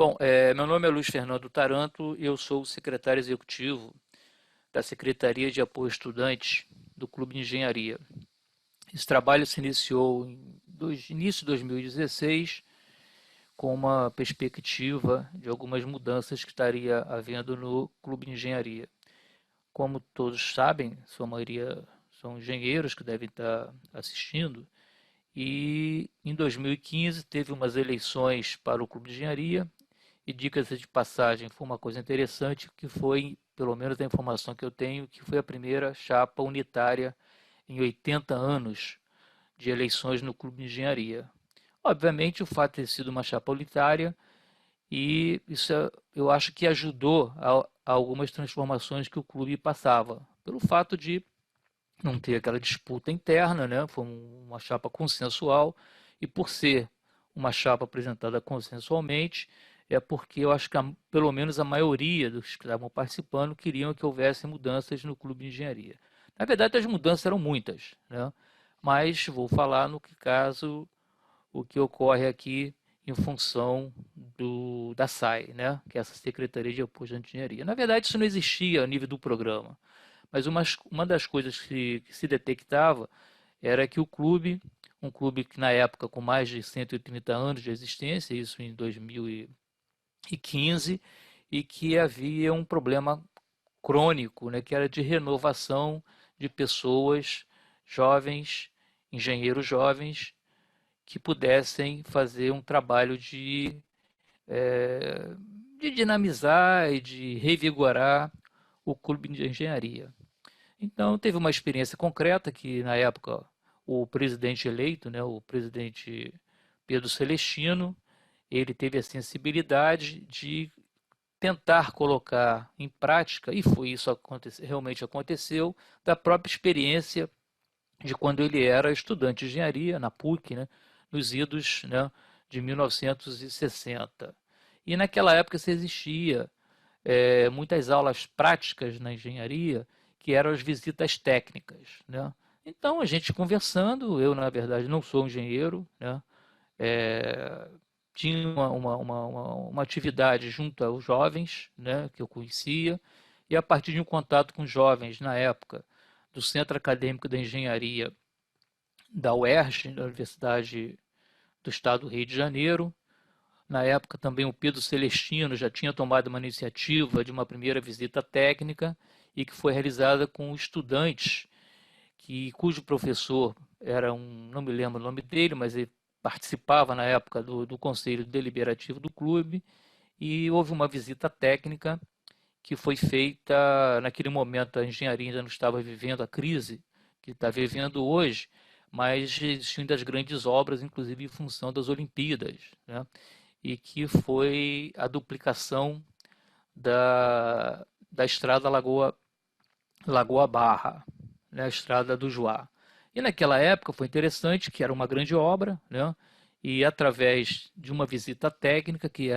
Bom, meu nome é Luiz Fernando Taranto e eu sou o secretário executivo da Secretaria de Apoio Estudantes do Clube de Engenharia. Esse trabalho se iniciou em início de 2016 com uma perspectiva de algumas mudanças que estaria havendo no Clube de Engenharia. Como todos sabem, sua maioria são engenheiros que devem estar assistindo, e em 2015 teve umas eleições para o Clube de Engenharia. E dicas de passagem, foi uma coisa interessante, que foi, pelo menos a informação que eu tenho, que foi a primeira chapa unitária em 80 anos de eleições no Clube de Engenharia. Obviamente, o fato de ter sido uma chapa unitária, e isso eu acho que ajudou a algumas transformações que o clube passava, pelo fato de não ter aquela disputa interna, né? Foi uma chapa consensual, e por ser uma chapa apresentada consensualmente, é porque eu acho que pelo menos a maioria dos que estavam participando queriam que houvesse mudanças no clube de engenharia. Na verdade, as mudanças eram muitas, né? Mas vou falar no caso o que ocorre aqui em função da SAE, né? Que é essa Secretaria de Apoio à Engenharia. Na verdade, isso não existia a nível do programa, mas uma das coisas que se detectava era que o clube, um clube que na época com mais de 130 anos de existência, isso em 2015, e que havia um problema crônico, né, que era de renovação de pessoas jovens, engenheiros jovens, que pudessem fazer um trabalho de dinamizar e de revigorar o clube de engenharia. Então, teve uma experiência concreta que, na época, o presidente eleito, né, o presidente Pedro Celestino, ele teve a sensibilidade de tentar colocar em prática, e foi isso que realmente aconteceu, da própria experiência de quando ele era estudante de engenharia na PUC, né, nos idos, né, de 1960. E naquela época se existia muitas aulas práticas na engenharia, que eram as visitas técnicas, né? Então, a gente conversando, eu, na verdade, não sou engenheiro, né? É, tinha uma atividade junto aos jovens, né, que eu conhecia, e a partir de um contato com jovens, na época, do Centro Acadêmico da Engenharia da UERJ, da Universidade do Estado do Rio de Janeiro. Na época também o Pedro Celestino já tinha tomado uma iniciativa de uma primeira visita técnica, e que foi realizada com estudantes cujo professor era não me lembro o nome dele, mas ele participava na época do Conselho Deliberativo do clube, e houve uma visita técnica que foi feita naquele momento. A engenharia ainda não estava vivendo a crise que está vivendo hoje, mas existiam ainda as grandes obras, inclusive em função das Olimpíadas, né? E que foi a duplicação da estrada Lagoa Barra, né, a estrada do Juá. E naquela época foi interessante, que era uma grande obra, né? E através de uma visita técnica, que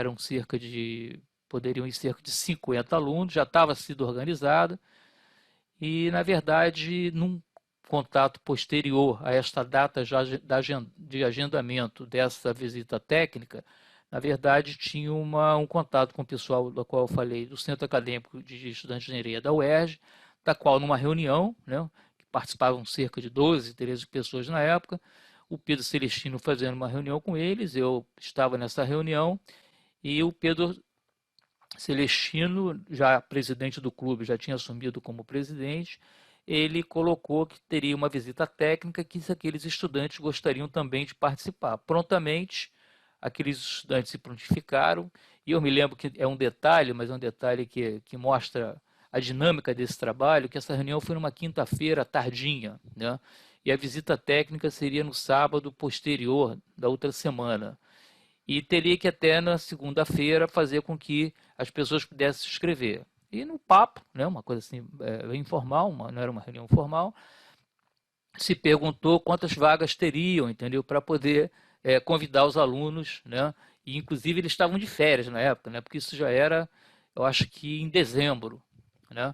poderiam ir cerca de 50 alunos, já estava sido organizada, e na verdade, num contato posterior a esta data já de agendamento dessa visita técnica, na verdade tinha um contato com o pessoal do qual eu falei, do Centro Acadêmico de Estudantes de Engenharia da UERJ, da qual numa reunião, né, que participavam cerca de 12, 13 pessoas na época, o Pedro Celestino fazendo uma reunião com eles, eu estava nessa reunião, e o Pedro Celestino, já presidente do clube, já tinha assumido como presidente, ele colocou que teria uma visita técnica, que aqueles estudantes gostariam também de participar. Prontamente, aqueles estudantes se prontificaram, e eu me lembro que é um detalhe, mas é um detalhe que mostra a dinâmica desse trabalho, que essa reunião foi numa quinta-feira tardinha, né? E a visita técnica seria no sábado posterior da outra semana. E teria que até na segunda-feira fazer com que as pessoas pudessem se inscrever. E no papo, né, uma coisa assim informal, não era uma reunião formal, se perguntou quantas vagas teriam, entendeu, para poder convidar os alunos, né? E inclusive eles estavam de férias na época, né? Porque isso já era, eu acho que em dezembro, né?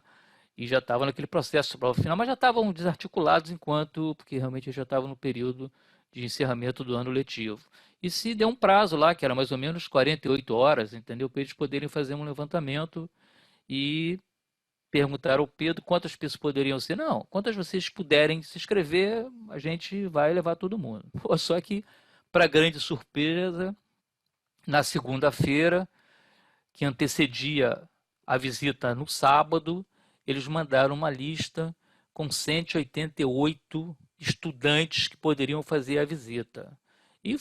E já estava naquele processo para o final, mas já estavam desarticulados porque realmente já estavam no período de encerramento do ano letivo. E se deu um prazo lá, que era mais ou menos 48 horas, entendeu? Para eles poderem fazer um levantamento e perguntar ao Pedro quantas pessoas poderiam ser. Não, quantas vocês puderem se inscrever, a gente vai levar todo mundo. Pô, só que, para grande surpresa, na segunda-feira, que antecedia a visita no sábado, eles mandaram uma lista com 188 estudantes que poderiam fazer a visita. E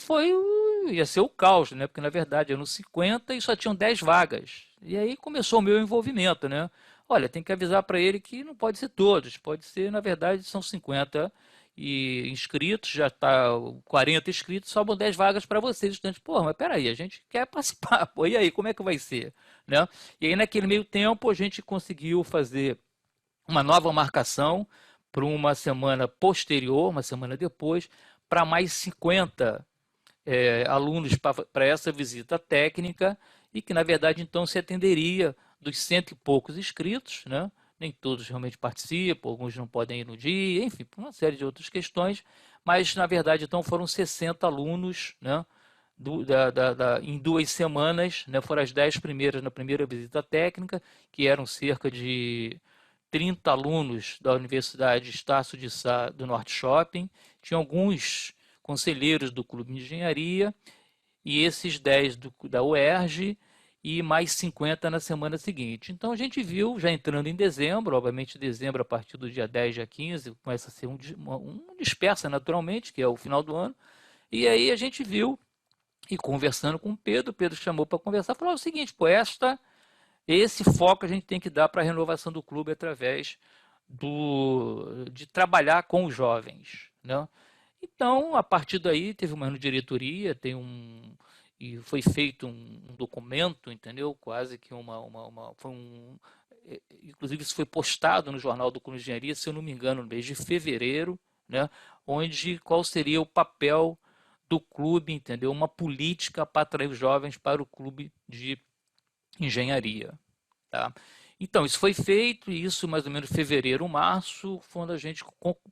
ia ser o caos, né? Porque na verdade eram 50 e só tinham 10 vagas. E aí começou o meu envolvimento, né? Olha, tem que avisar para ele que não pode ser todos, pode ser, na verdade, são 50 e inscritos, já está 40 inscritos, sobram 10 vagas para vocês, estudantes. Pô, mas peraí, a gente quer participar, pô, e aí, como é que vai ser? Né? E aí, naquele meio tempo, a gente conseguiu fazer uma nova marcação para uma semana posterior, uma semana depois, para mais 50 alunos para essa visita técnica e que, na verdade, então se atenderia dos cento e poucos inscritos, né? Nem todos realmente participam, alguns não podem ir no dia, enfim, por uma série de outras questões, mas, na verdade, então foram 60 alunos, né? Em 2 semanas, né? Foram as 10 primeiras na primeira visita técnica, que eram cerca de 30 alunos da Universidade Estácio de Sá do Norte Shopping, tinha alguns conselheiros do Clube de Engenharia, e esses 10 da UERJ, e mais 50 na semana seguinte. Então a gente viu, já entrando em dezembro, obviamente dezembro a partir do dia 10, dia 15, começa a ser um dispersa naturalmente, que é o final do ano, e aí a gente viu, e conversando com o Pedro chamou para conversar, falou o seguinte, pô, esse foco a gente tem que dar para a renovação do clube através de trabalhar com os jovens, né? Então, a partir daí, teve uma diretoria, e foi feito um documento, entendeu? Quase que inclusive isso foi postado no Jornal do Clube de Engenharia, se eu não me engano, no mês de fevereiro, né? Onde qual seria o papel do clube, entendeu? Uma política para atrair os jovens para o clube de engenharia, tá? Então, isso foi feito, e isso mais ou menos fevereiro, março, quando a gente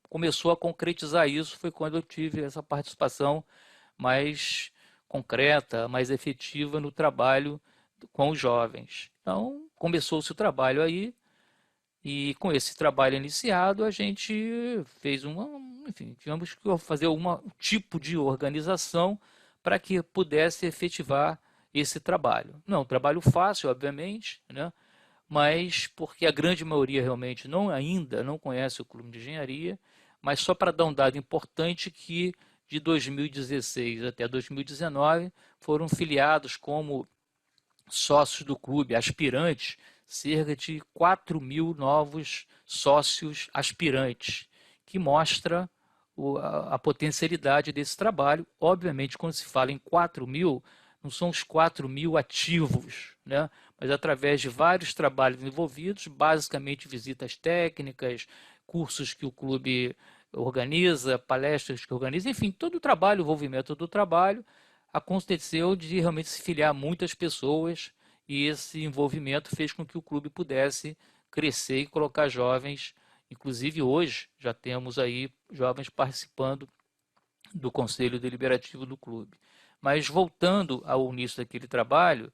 começou a concretizar isso, foi quando eu tive essa participação mais concreta, mais efetiva no trabalho com os jovens. Então, começou-se o trabalho aí, e com esse trabalho iniciado, a gente fez enfim, tivemos que fazer um tipo de organização para que pudesse efetivar esse trabalho. Não é um trabalho fácil, obviamente, né? Mas porque a grande maioria realmente ainda não conhece o Clube de Engenharia, mas só para dar um dado importante que de 2016 até 2019 foram filiados como sócios do clube, aspirantes, cerca de 4.000 novos sócios aspirantes, que mostra a potencialidade desse trabalho. Obviamente, quando se fala em 4.000, não são os 4.000 ativos, né? Mas através de vários trabalhos envolvidos, basicamente visitas técnicas, cursos que o clube organiza, palestras que organiza, enfim, todo o trabalho, o envolvimento do trabalho, aconteceu de realmente se filiar muitas pessoas e esse envolvimento fez com que o clube pudesse crescer e colocar jovens, inclusive hoje já temos aí jovens participando do Conselho Deliberativo do clube. Mas voltando ao início daquele trabalho,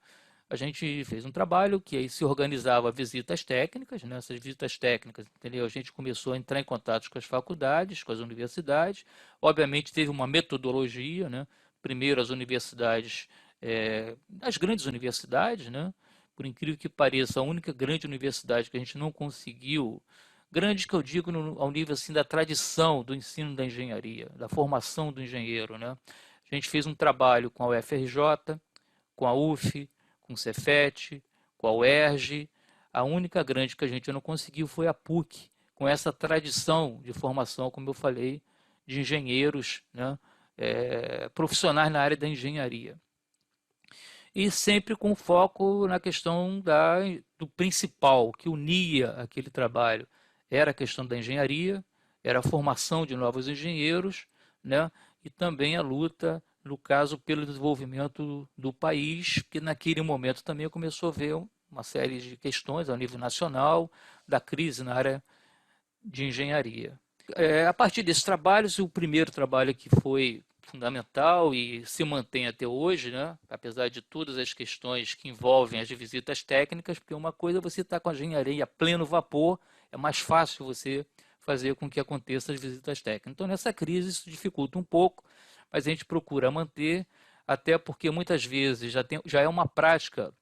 a gente fez um trabalho que aí se organizava visitas técnicas, né? Essas visitas técnicas, entendeu? A gente começou a entrar em contato com as faculdades, com as universidades, obviamente teve uma metodologia, né? Primeiro as universidades, as grandes universidades, né? Por incrível que pareça, a única grande universidade que a gente não conseguiu, grande que eu digo ao nível assim da tradição do ensino da engenharia, da formação do engenheiro, né? A gente fez um trabalho com a UFRJ, com a UF, com o Cefet, com a UERJ. A única grande que a gente não conseguiu foi a PUC, com essa tradição de formação, como eu falei, de engenheiros, né? Profissionais na área da engenharia. E sempre com foco na questão do principal, que unia aquele trabalho. Era a questão da engenharia, era a formação de novos engenheiros, né? E também a luta, no caso, pelo desenvolvimento do país, que naquele momento também começou a ver uma série de questões ao nível nacional, da crise na área de engenharia. A partir desses trabalhos, o primeiro trabalho que fundamental e se mantém até hoje, né? Apesar de todas as questões que envolvem as visitas técnicas, porque uma coisa é você estar com a engenharia a pleno vapor, é mais fácil você fazer com que aconteça as visitas técnicas. Então, nessa crise, isso dificulta um pouco, mas a gente procura manter, até porque muitas vezes já é uma prática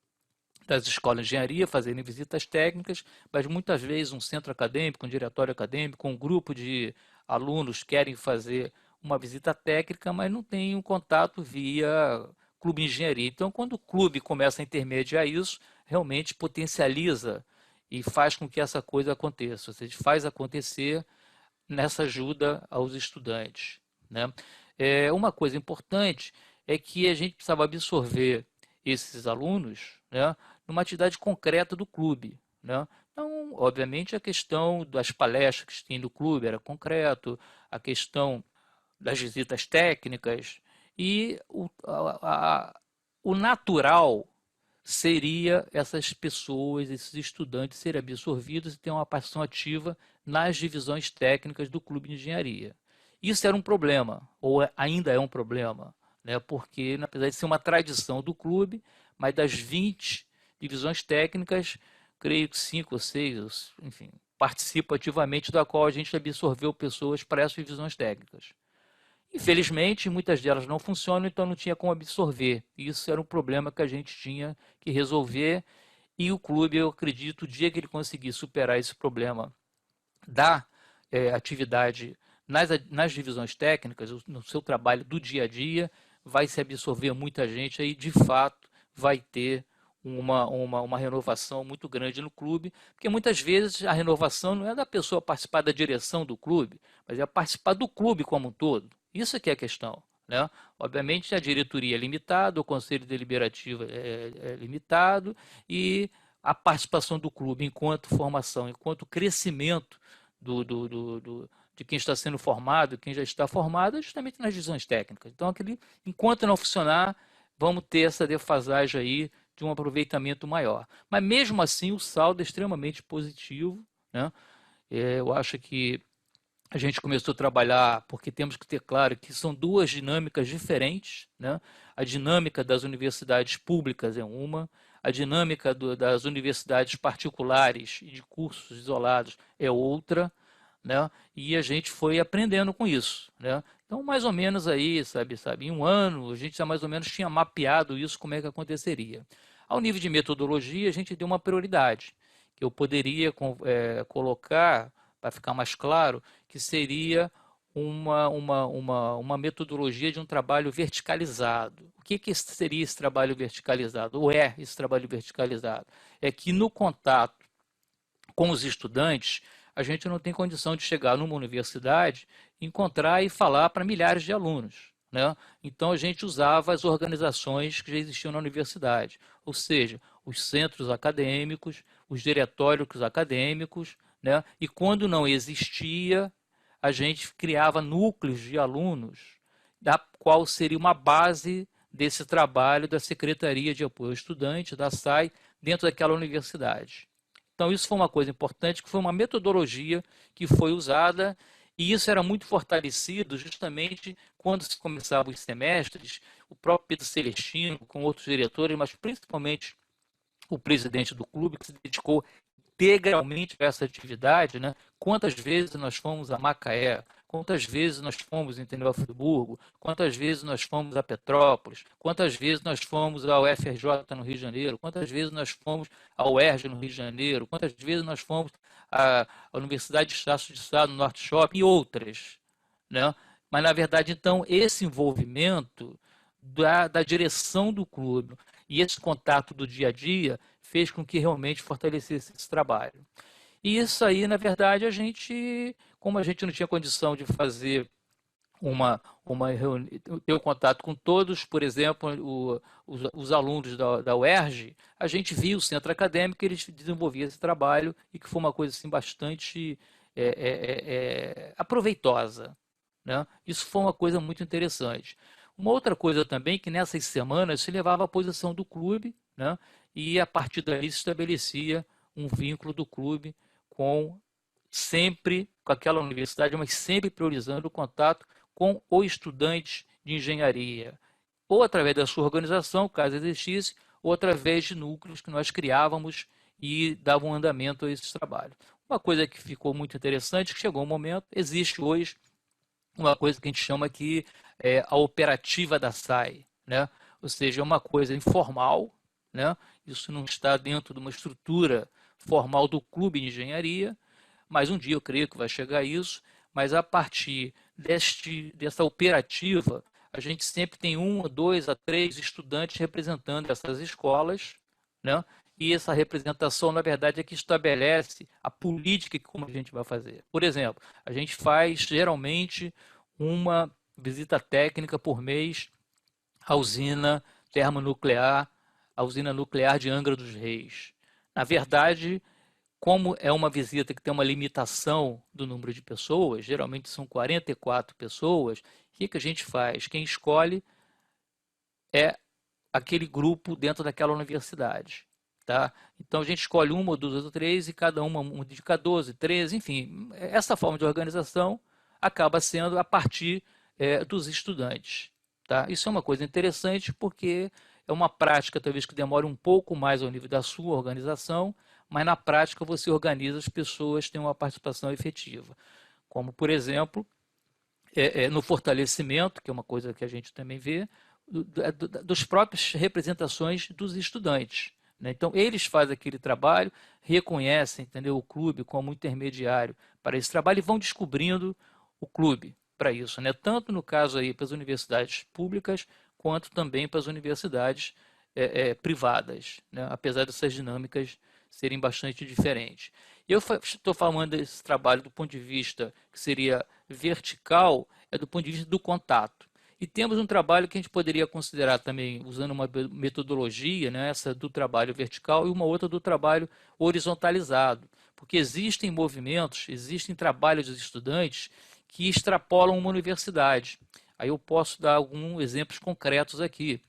das escolas de engenharia fazerem visitas técnicas, mas muitas vezes um centro acadêmico, um diretório acadêmico, um grupo de alunos querem fazer uma visita técnica, mas não tem um contato via clube de engenharia. Então, quando o clube começa a intermediar isso, realmente potencializa e faz com que essa coisa aconteça. Ou seja, faz acontecer nessa ajuda aos estudantes, né? Uma coisa importante é que a gente precisava absorver esses alunos, né, numa atividade concreta do clube, né? Então, obviamente, a questão das palestras que tem no clube era concreto, a questão das visitas técnicas e o natural seria essas pessoas, esses estudantes serem absorvidos e ter uma participação ativa nas divisões técnicas do clube de engenharia. Isso era um problema, ou ainda é um problema, né? Porque, apesar de ser uma tradição do clube, mas das 20 divisões técnicas, creio que 5 ou 6, enfim, participam ativamente, da qual a gente absorveu pessoas para essas divisões técnicas. Infelizmente, muitas delas não funcionam, então não tinha como absorver. Isso era um problema que a gente tinha que resolver. E o clube, eu acredito, o dia que ele conseguir superar esse problema da atividade nas divisões técnicas, no seu trabalho do dia a dia, vai se absorver muita gente aí, de fato, vai ter uma renovação muito grande no clube, porque muitas vezes a renovação não é da pessoa participar da direção do clube, mas é participar do clube como um todo. Isso que é a questão, né? Obviamente a diretoria é limitada, o conselho deliberativo é limitado e a participação do clube enquanto formação, enquanto crescimento de quem está sendo formado, quem já está formado, é justamente nas divisões técnicas. Então, enquanto não funcionar, vamos ter essa defasagem aí de um aproveitamento maior. Mas mesmo assim, o saldo é extremamente positivo, né? Eu acho que a gente começou a trabalhar, porque temos que ter claro que são duas dinâmicas diferentes, né? A dinâmica das universidades públicas é uma, a dinâmica das universidades particulares e de cursos isolados é outra, né? E a gente foi aprendendo com isso, né? Então, mais ou menos aí, sabe, em um ano, a gente já mais ou menos tinha mapeado isso, como é que aconteceria. Ao nível de metodologia, a gente deu uma prioridade, que eu poderia colocar, para ficar mais claro, que seria uma metodologia de um trabalho verticalizado. O que seria esse trabalho verticalizado? Ou é esse trabalho verticalizado? É que no contato com os estudantes, a gente não tem condição de chegar numa universidade, encontrar e falar para milhares de alunos, né? Então a gente usava as organizações que já existiam na universidade, ou seja, os centros acadêmicos, os diretórios acadêmicos, né? E quando não existia, a gente criava núcleos de alunos, da qual seria uma base desse trabalho da Secretaria de Apoio ao Estudante, da SAI, dentro daquela universidade. Então, isso foi uma coisa importante, que foi uma metodologia que foi usada, e isso era muito fortalecido justamente quando se começavam os semestres, o próprio Pedro Celestino, com outros diretores, mas principalmente o presidente do clube, que se dedicou integralmente a essa atividade, né? Quantas vezes nós fomos a Macaé, quantas vezes nós fomos em Nova Friburgo, quantas vezes nós fomos a Petrópolis, quantas vezes nós fomos ao FRJ no Rio de Janeiro, quantas vezes nós fomos ao UERJ no Rio de Janeiro, quantas vezes nós fomos à Universidade de Estácio de Sá no Norte Shopping e outras, né? Mas, na verdade, então, esse envolvimento da direção do clube e esse contato do dia a dia fez com que realmente fortalecesse esse trabalho. E isso aí, na verdade, como a gente não tinha condição de fazer uma reunião, ter um contato com todos, por exemplo, os alunos da UERJ, a gente via o centro acadêmico que eles desenvolviam esse trabalho e que foi uma coisa assim, bastante aproveitosa, né? Isso foi uma coisa muito interessante. Uma outra coisa também que nessas semanas se levava a posição do clube, né? E a partir daí se estabelecia um vínculo do clube sempre com aquela universidade, mas sempre priorizando o contato com o estudante de engenharia, ou através da sua organização, caso existisse, ou através de núcleos que nós criávamos e davam andamento a esses trabalhos. Uma coisa que ficou muito interessante, que chegou um momento, existe hoje uma coisa que a gente chama aqui a operativa da SAI, né? Ou seja, é uma coisa informal, né? Isso não está dentro de uma estrutura formal do clube de engenharia, mas um dia eu creio que vai chegar a isso, mas a partir dessa operativa, a gente sempre tem 1, 2 a 3 estudantes representando essas escolas, né? E essa representação, na verdade, é que estabelece a política que como a gente vai fazer. Por exemplo, a gente faz geralmente uma visita técnica por mês à usina termonuclear, à usina nuclear de Angra dos Reis. Na verdade, como é uma visita que tem uma limitação do número de pessoas, geralmente são 44 pessoas, o que a gente faz? Quem escolhe é aquele grupo dentro daquela universidade. Tá? Então a gente escolhe 1 ou 2 ou 3 e cada uma indica 12, 13, enfim. Essa forma de organização acaba sendo a partir dos estudantes. Tá? Isso é uma coisa interessante porque é uma prática talvez que demore um pouco mais ao nível da sua organização, mas na prática você organiza as pessoas, tem uma participação efetiva. Como, por exemplo, no fortalecimento, que é uma coisa que a gente também vê, dos próprias representações dos estudantes. Né? Então, eles fazem aquele trabalho, reconhecem, entendeu, o clube como intermediário para esse trabalho e vão descobrindo o clube para isso. Né? Tanto no caso aí para as universidades públicas, quanto também para as universidades privadas, né? Apesar dessas dinâmicas serem bastante diferentes. Eu estou falando desse trabalho do ponto de vista que seria vertical, do ponto de vista do contato. E temos um trabalho que a gente poderia considerar também, usando uma metodologia, né, essa do trabalho vertical e uma outra do trabalho horizontalizado. Porque existem movimentos, existem trabalhos dos estudantes que extrapolam uma universidade. Aí eu posso dar alguns exemplos concretos aqui.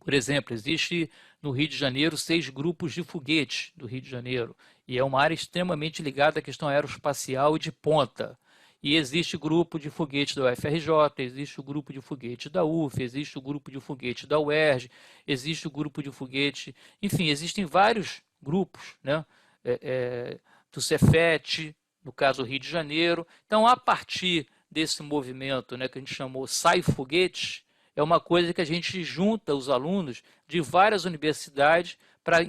Por exemplo, existe no Rio de Janeiro 6 grupos de foguete do Rio de Janeiro, e é uma área extremamente ligada à questão aeroespacial e de ponta. E existe o grupo de foguete da UFRJ, existe o grupo de foguete da UF, existe o grupo de foguete da UERJ, existe o grupo de foguete, enfim, existem vários grupos, né? Do Cefet, no caso Rio de Janeiro. Então, a partir desse movimento, né, que a gente chamou Sai Foguete, é uma coisa que a gente junta os alunos de várias universidades para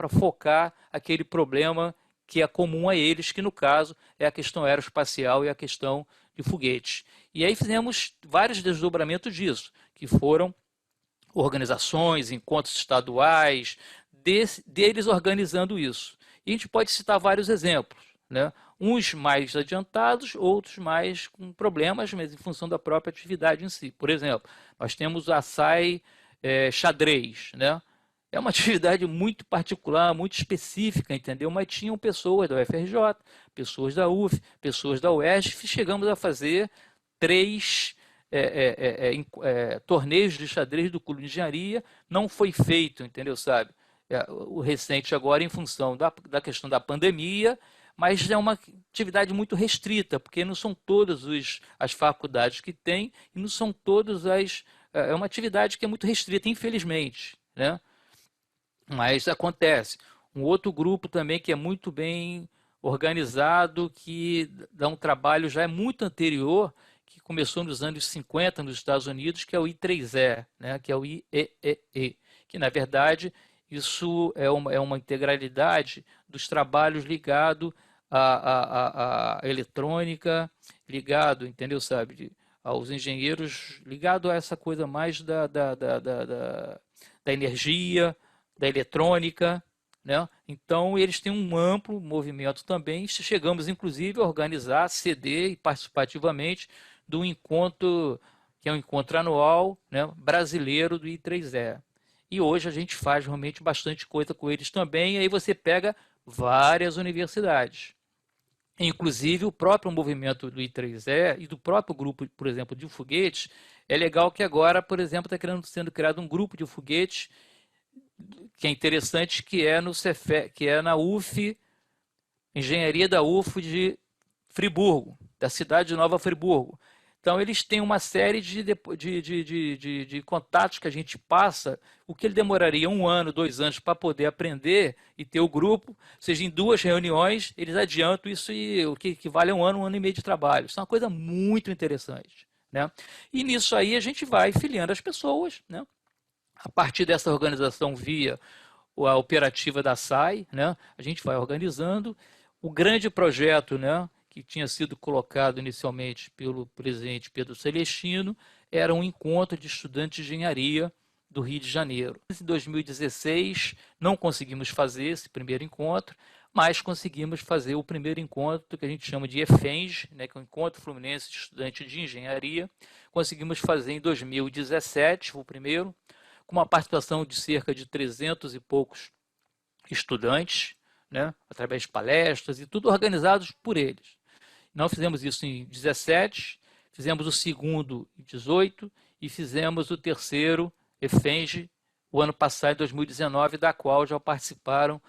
focar aquele problema que é comum a eles, que no caso é a questão aeroespacial e a questão de foguetes. E aí fizemos vários desdobramentos disso, que foram organizações, encontros estaduais, deles organizando isso. E a gente pode citar vários exemplos, né? Uns mais adiantados, outros mais com problemas, mas em função da própria atividade em si. Por exemplo, nós temos a SAI xadrez, né? É uma atividade muito particular, muito específica, entendeu? Mas tinham pessoas da UFRJ, pessoas da UF, pessoas da UERJ, e chegamos a fazer 3 torneios de xadrez do Clube de Engenharia. Não foi feito, entendeu, sabe? O recente agora em função da questão da pandemia, mas é uma atividade muito restrita, porque não são todas as faculdades que têm e não são todas é uma atividade que é muito restrita, infelizmente, né? Mas acontece. Um outro grupo também que é muito bem organizado, que dá um trabalho já muito anterior, que começou nos anos 50 nos Estados Unidos, que é o I3E, né? Que é o IEEE, que na verdade isso é uma integralidade dos trabalhos ligado à eletrônica, ligado, entendeu, sabe, aos engenheiros, ligado a essa coisa mais da energia, da eletrônica, né? Então eles têm um amplo movimento também. Chegamos inclusive a organizar, ceder e participativamente do encontro, que é um encontro anual, né, brasileiro do I3E. E hoje a gente faz realmente bastante coisa com eles também. E aí você pega várias universidades. Inclusive o próprio movimento do I3E e do próprio grupo, por exemplo, de foguetes. É legal que agora, por exemplo, está sendo criado um grupo de foguetes que é interessante, que é no Cefet, que é na UF, Engenharia da UF de Friburgo, da cidade de Nova Friburgo. Então, eles têm uma série de contatos que a gente passa, o que ele demoraria 1 ano, 2 anos para poder aprender e ter o grupo, seja em 2 reuniões, eles adiantam isso, e o que equivale a 1 ano e meio de trabalho. Isso é uma coisa muito interessante, né? E nisso aí a gente vai filiando as pessoas, né? A partir dessa organização via a operativa da SAI, né? A gente vai organizando. O grande projeto, né, que tinha sido colocado inicialmente pelo presidente Pedro Celestino, era um encontro de estudantes de engenharia do Rio de Janeiro. Em 2016, não conseguimos fazer esse primeiro encontro, mas conseguimos fazer o primeiro encontro, que a gente chama de EFENG, né, que é o Encontro Fluminense de Estudantes de Engenharia. Conseguimos fazer em 2017, o primeiro, com uma participação de cerca de 300 e poucos estudantes, né, através de palestras e tudo organizados por eles. Nós fizemos isso em 17, fizemos o segundo em 18 e fizemos o terceiro, EFENG, o ano passado, em 2019, da qual já participaram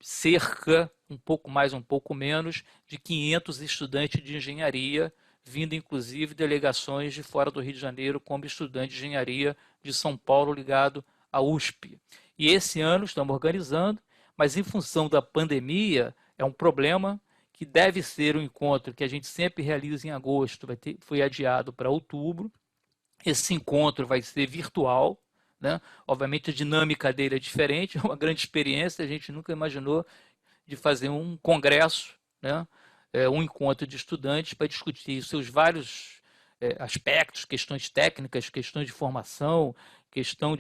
cerca, um pouco mais, um pouco menos, de 500 estudantes de engenharia, vindo inclusive delegações de fora do Rio de Janeiro, como estudante de engenharia de São Paulo ligado à USP. E esse ano estamos organizando, mas em função da pandemia, é um problema que deve ser um encontro que a gente sempre realiza em agosto, foi adiado para outubro. Esse encontro vai ser virtual, né? Obviamente a dinâmica dele é diferente, é uma grande experiência, a gente nunca imaginou de fazer um congresso, né? Um encontro de estudantes para discutir seus vários aspectos, questões técnicas, questões de formação, questão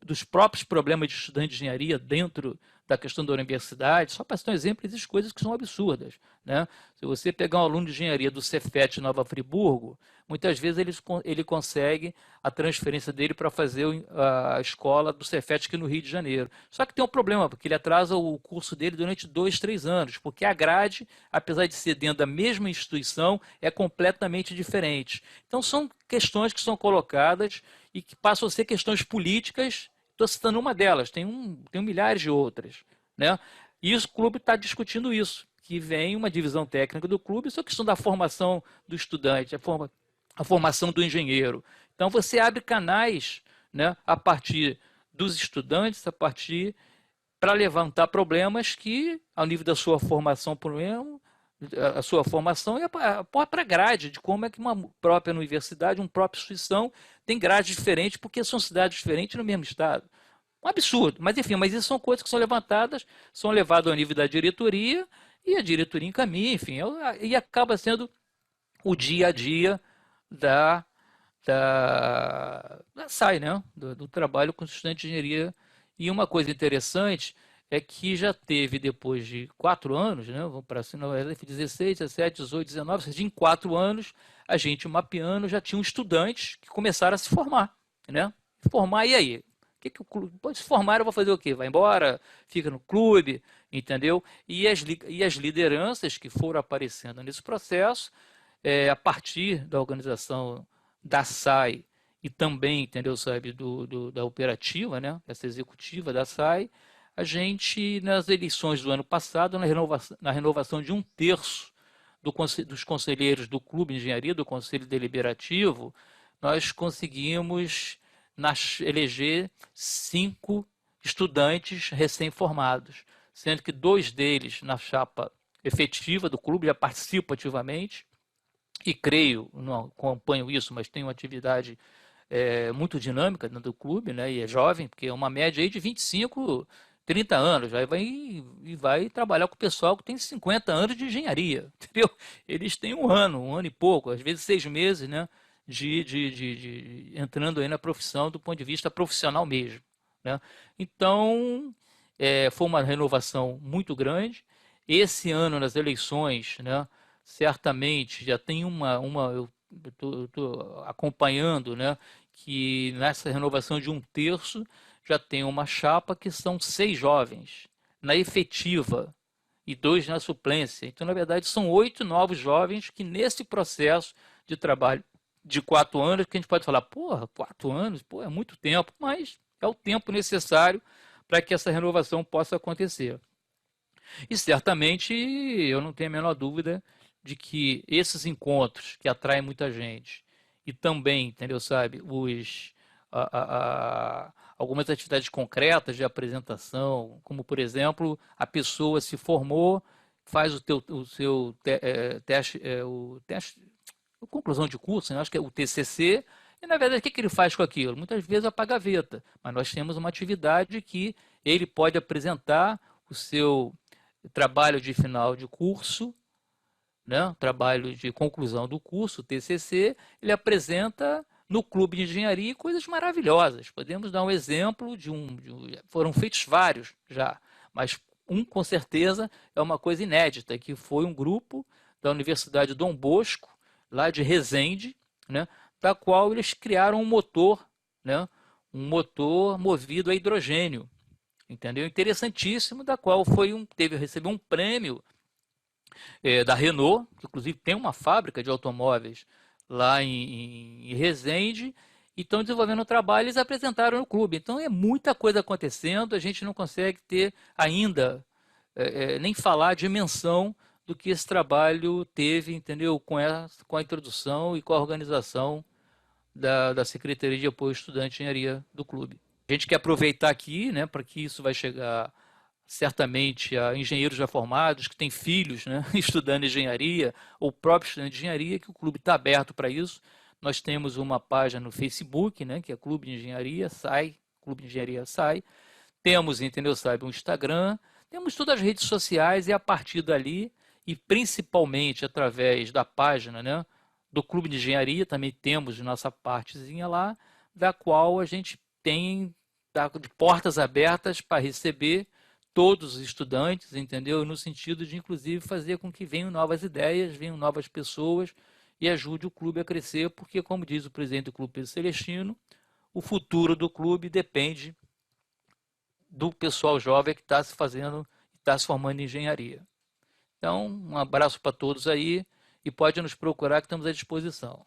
dos próprios problemas de estudante de engenharia dentro da questão da universidade. Só para citar um exemplo, existem coisas que são absurdas, né? Se você pegar um aluno de engenharia do Cefet Nova Friburgo, muitas vezes ele consegue a transferência dele para fazer a escola do Cefet aqui no Rio de Janeiro. Só que tem um problema, porque ele atrasa o curso dele durante 2, 3 anos, porque a grade, apesar de ser dentro da mesma instituição, é completamente diferente. Então são questões que são colocadas e que passam a ser questões políticas. Estou citando uma delas, tem milhares de outras, né? E o clube está discutindo isso, que vem uma divisão técnica do clube, isso é a questão da formação do estudante, a formação do engenheiro. Então você abre canais, né, a partir dos estudantes, para levantar problemas que, ao nível da sua formação, a sua formação é para a grade, de como é que uma própria universidade, uma própria instituição tem grades diferentes, porque são cidades diferentes no mesmo estado. Um absurdo, mas enfim, mas isso são coisas que são levantadas, são levadas ao nível da diretoria, e a diretoria encaminha, enfim, e acaba sendo o dia a dia da SAI, né? do trabalho com estudantes de engenharia. E uma coisa interessante é que já teve, depois de 4 anos, né? Vamos para 16, 17, 18, 19, ou seja, em 4 anos, a gente mapeando, já tinha estudantes que começaram a se formar, né? Formar, e aí? Que o clube, depois se formar, eu vou fazer o quê? Vai embora, fica no clube, entendeu? E as lideranças que foram aparecendo nesse processo, a partir da organização da SAI e também, entendeu, sabe, da operativa, né, essa executiva da SAI, a gente, nas eleições do ano passado, na renovação de 1/3 dos conselheiros do Clube de Engenharia, do Conselho Deliberativo, nós conseguimos eleger 5 estudantes recém-formados, sendo que 2 deles na chapa efetiva do clube já participam ativamente, e creio, não acompanho isso, mas tenho uma atividade muito dinâmica dentro do clube, né, e é jovem, porque é uma média aí de 25, 30 anos, vai trabalhar com o pessoal que tem 50 anos de engenharia, entendeu? Eles têm 1 ano e pouco, às vezes 6 meses, né, entrando aí na profissão do ponto de vista profissional mesmo, né? Então, foi uma renovação muito grande. Esse ano, nas eleições, né, certamente já tem eu estou acompanhando, né, que nessa renovação de 1/3 já tem uma chapa que são 6 jovens na efetiva e 2 na suplência. Então, na verdade, são 8 novos jovens que, nesse processo de trabalho de 4 anos, que a gente pode falar, porra, 4 anos, pô, é muito tempo, mas é o tempo necessário para que essa renovação possa acontecer. E certamente, eu não tenho a menor dúvida de que esses encontros que atraem muita gente e também, entendeu, sabe, algumas atividades concretas de apresentação, como por exemplo, a pessoa se formou, faz o seu teste, a conclusão de curso, né? Acho que é o TCC, e na verdade o que ele faz com aquilo? Muitas vezes apaga a gaveta, mas nós temos uma atividade que ele pode apresentar o seu trabalho de final de curso, né? Trabalho de conclusão do curso, o TCC, ele apresenta no clube de engenharia coisas maravilhosas. Podemos dar um exemplo foram feitos vários já, mas um com certeza é uma coisa inédita, que foi um grupo da Universidade Dom Bosco, lá de Resende, né, da qual eles criaram um motor, né, um motor movido a hidrogênio, entendeu? Interessantíssimo, da qual recebeu um prêmio da Renault, que inclusive tem uma fábrica de automóveis lá em Resende, e estão desenvolvendo um trabalho, eles apresentaram no clube. Então é muita coisa acontecendo, a gente não consegue ter ainda, nem falar a dimensão do que esse trabalho teve, entendeu? Com a introdução e com a organização da Secretaria de Apoio Estudante de Engenharia do clube. A gente quer aproveitar aqui, né, para que isso vai chegar certamente a engenheiros já formados, que têm filhos, né, estudando engenharia, ou próprios estudando engenharia, que o clube está aberto para isso. Nós temos uma página no Facebook, né, que é Clube de Engenharia SAI, Clube de Engenharia SAI. Temos, entendeu, sabe, um Instagram, temos todas as redes sociais, e a partir dali, e principalmente através da página, né, do Clube de Engenharia, também temos nossa partezinha lá, da qual a gente tem de portas abertas para receber todos os estudantes, entendeu? No sentido de, inclusive, fazer com que venham novas ideias, venham novas pessoas e ajude o clube a crescer, porque, como diz o presidente do Clube Pedro Celestino, o futuro do clube depende do pessoal jovem que está se formando em engenharia. Então, um abraço para todos aí e pode nos procurar que estamos à disposição.